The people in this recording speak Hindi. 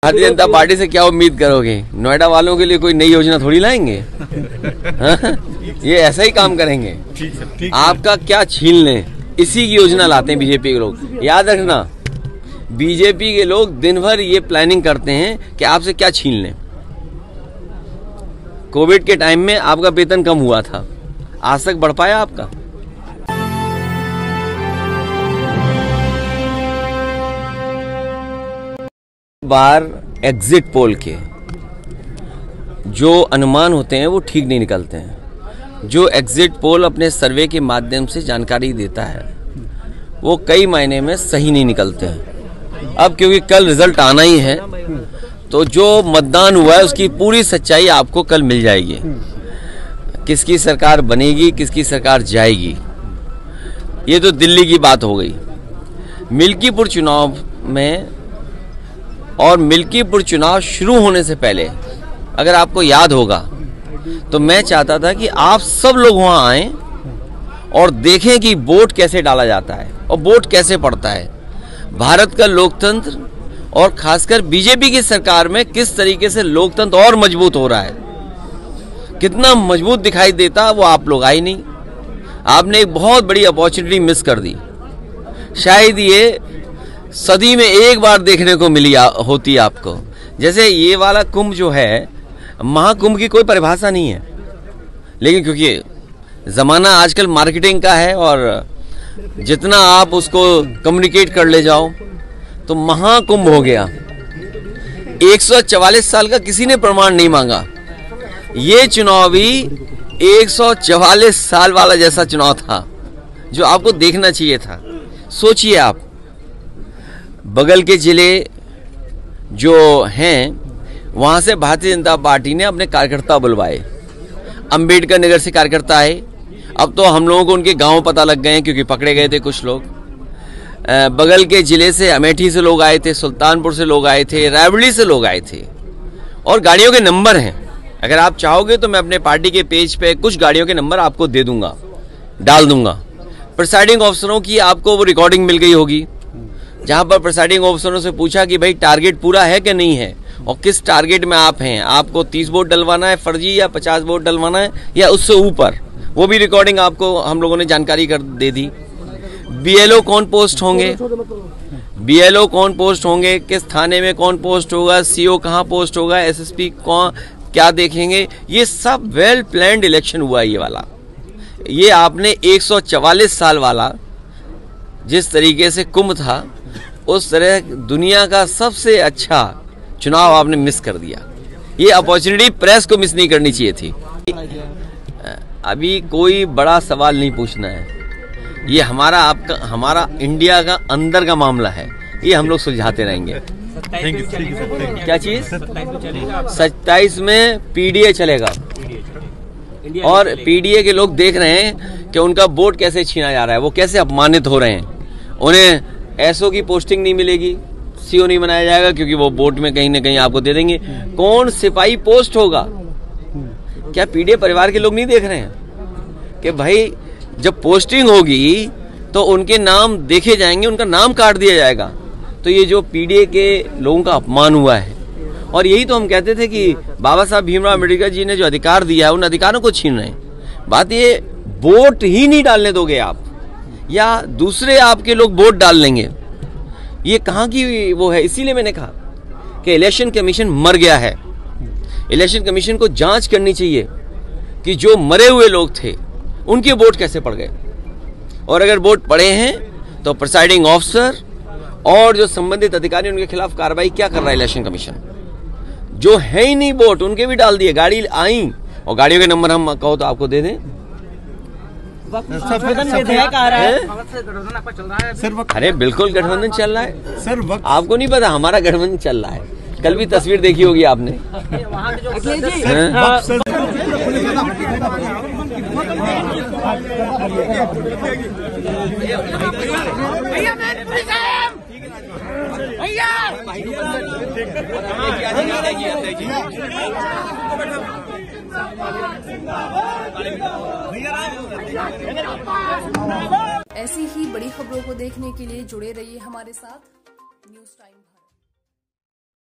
भारतीय जनता पार्टी से क्या उम्मीद करोगे? नोएडा वालों के लिए कोई नई योजना थोड़ी लाएंगे। ये ऐसा ही काम करेंगे। ठीक आपका क्या छीन लें, इसी की योजना लाते हैं बीजेपी के लोग। याद रखना, बीजेपी के लोग दिन भर ये प्लानिंग करते हैं कि आपसे क्या छीन लें। कोविड के टाइम में आपका वेतन कम हुआ था, आज तक बढ़ पाया आपका? बार एग्जिट पोल के जो अनुमान होते हैं वो ठीक नहीं निकलते हैं। जो एग्जिट पोल अपने सर्वे के माध्यम से जानकारी देता है वो कई महीने में सही नहीं निकलते हैं। अब क्योंकि कल रिजल्ट आना ही है तो जो मतदान हुआ है उसकी पूरी सच्चाई आपको कल मिल जाएगी। किसकी सरकार बनेगी, किसकी सरकार जाएगी, ये तो दिल्ली की बात हो गई। मिल्कीपुर चुनाव में और मिल्कीपुर चुनाव शुरू होने से पहले अगर आपको याद होगा तो मैं चाहता था कि आप सब लोग वहां आएं और देखें कि वोट कैसे डाला जाता है और वोट कैसे पड़ता है। भारत का लोकतंत्र और खासकर बीजेपी की सरकार में किस तरीके से लोकतंत्र और मजबूत हो रहा है, कितना मजबूत दिखाई देता, वो आप लोग आए नहीं। आपने एक बहुत बड़ी अपॉर्चुनिटी मिस कर दी। शायद ये सदी में एक बार देखने को मिली होती आपको। जैसे ये वाला कुंभ जो है, महाकुंभ की कोई परिभाषा नहीं है, लेकिन क्योंकि जमाना आजकल मार्केटिंग का है और जितना आप उसको कम्युनिकेट कर ले जाओ तो महाकुंभ हो गया। 144 साल का किसी ने प्रमाण नहीं मांगा। ये चुनाव भी 144 साल वाला जैसा चुनाव था जो आपको देखना चाहिए था। सोचिए आप, बगल के जिले जो हैं वहां से भारतीय जनता पार्टी ने अपने कार्यकर्ता बुलवाए। अंबेडकर नगर से कार्यकर्ता आए। अब तो हम लोगों को उनके गांव पता लग गए हैं क्योंकि पकड़े गए थे कुछ लोग। बगल के जिले से अमेठी से लोग आए थे, सुल्तानपुर से लोग आए थे, रायबरेली से लोग आए थे और गाड़ियों के नंबर हैं। अगर आप चाहोगे तो मैं अपने पार्टी के पेज पे कुछ गाड़ियों के नंबर आपको दे दूंगा, डाल दूंगा। प्रिसाइडिंग ऑफिसरों की आपको वो रिकॉर्डिंग मिल गई होगी जहां पर प्रिसाइडिंग ऑफिसरों से पूछा कि भाई टारगेट पूरा है कि नहीं है और किस टारगेट में आप हैं, आपको 30 वोट डलवाना है फर्जी या 50 वोट डलवाना है या उससे ऊपर। वो भी रिकॉर्डिंग आपको हम लोगों ने जानकारी कर दे दी। बीएलओ कौन पोस्ट होंगे, बीएलओ कौन पोस्ट होंगे, किस थाने में कौन पोस्ट होगा, सीओ कहां पोस्ट होगा, एसएसपी कौन क्या देखेंगे, ये सब वेल प्लान्ड इलेक्शन हुआ है। ये वाला ये आपने 144 साल वाला जिस तरीके से कुंभ था उस तरह दुनिया का सबसे अच्छा चुनाव आपने मिस कर दिया। ये अपॉर्चुनिटी प्रेस को मिस नहीं करनी चाहिए थी। अभी कोई बड़ा सवाल नहीं पूछना है, ये हमारा इंडिया का अंदर का मामला है, ये हम लोग सुलझाते रहेंगे। क्या चीज? 27 में पीडीए चलेगा और पीडीए के लोग देख रहे हैं कि उनका वोट कैसे छीना जा रहा है, वो कैसे अपमानित हो रहे हैं। उन्हें एसओ की पोस्टिंग नहीं मिलेगी, सीओ नहीं बनाया जाएगा क्योंकि वो वोट में कहीं ना कहीं आपको दे देंगे। कौन सिपाही पोस्ट होगा? क्या पीडीए परिवार के लोग नहीं देख रहे हैं कि भाई जब पोस्टिंग होगी तो उनके नाम देखे जाएंगे, उनका नाम काट दिया जाएगा। तो ये जो पीडीए के लोगों का अपमान हुआ है, और यही तो हम कहते थे कि बाबा साहब भीमराव अम्बेडकर जी ने जो अधिकार दिया है उन अधिकारों को छीन रहे हैं। बात ये वोट ही नहीं डालने दोगे आप या दूसरे आपके लोग वोट डाल लेंगे, ये कहाँ की वो है। इसीलिए मैंने कहा कि इलेक्शन कमीशन मर गया है। इलेक्शन कमीशन को जांच करनी चाहिए कि जो मरे हुए लोग थे उनके वोट कैसे पड़ गए, और अगर वोट पड़े हैं तो प्रिसाइडिंग ऑफिसर और जो संबंधित अधिकारी उनके खिलाफ कार्रवाई क्या कर रहा है इलेक्शन कमीशन। जो है ही नहीं वोट उनके भी डाल दिए। गाड़ी आई और गाड़ियों के नंबर हम कहो तो आपको दे दें। अरे बिल्कुल गठबंधन चल रहा है सर, आपको नहीं पता हमारा गठबंधन चल रहा है। कल भी तस्वीर देखी होगी आपने। ऐसी ही बड़ी खबरों को देखने के लिए जुड़े रहिए हमारे साथ न्यूज़ टाइम।